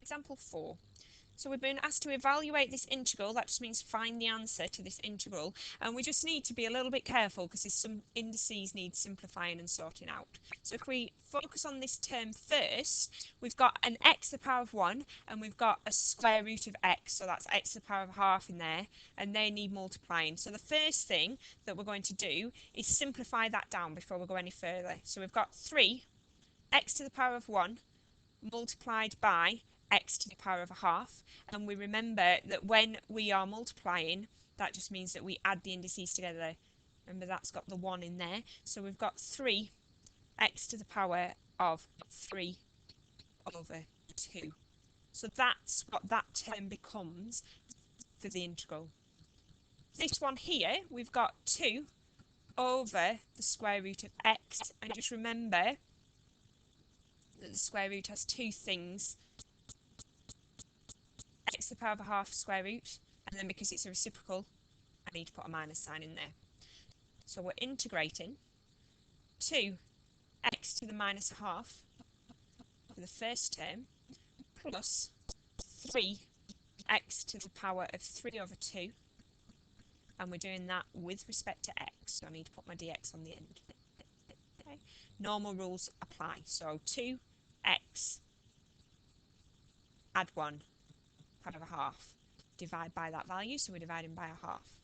Example 4. So we've been asked to evaluate this integral. That just means find the answer to this integral. And we just need to be a little bit careful because there's some indices need simplifying and sorting out. So if we focus on this term first, we've got an x to the power of 1 and we've got a square root of x. So that's x to the power of half in there, and they need multiplying. So the first thing that we're going to do is simplify that down before we go any further. So we've got 3 x to the power of 1 multiplied by x to the power of a half, and we remember that when we are multiplying, that just means that we add the indices together. Remember, that's got the 1 in there, so we've got 3 x to the power of 3 over 2. So that's what that term becomes for the integral. This one here, we've got 2 over the square root of x, and just remember that the square root has two things: x to the power of a half square root, and then because it's a reciprocal, I need to put a minus sign in there. So we're integrating 2x to the minus half for the first term plus 3x to the power of 3 over 2, and we're doing that with respect to x, so I need to put my dx on the end. Okay. Normal rules apply, so 2x add 1 power of a half, divide by that value, so we're dividing by a half,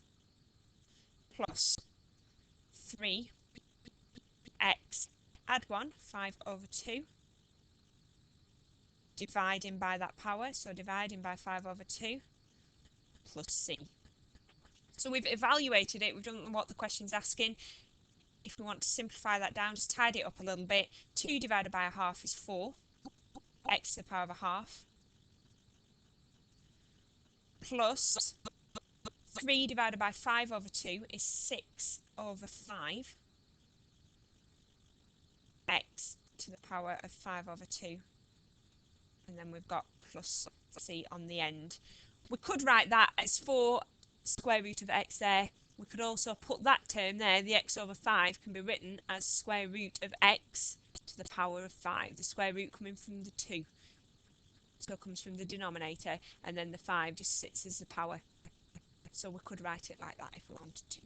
plus 3x add 1, 5 over 2, dividing by that power, so dividing by 5 over 2, plus c. So we've evaluated it, we've done what the question's asking. If we want to simplify that down, just tidy it up a little bit. 2 divided by a half is 4, x to the power of a half, plus 3 divided by 5 over 2 is 6 over 5, x to the power of 5 over 2, and then we've got plus c on the end. We could write that as 4 square root of x there. We could also put that term there, the x over 5, can be written as square root of x to the power of 5, the square root coming from the 2. So it comes from the denominator, and then the 5 just sits as the power. So we could write it like that if we wanted to.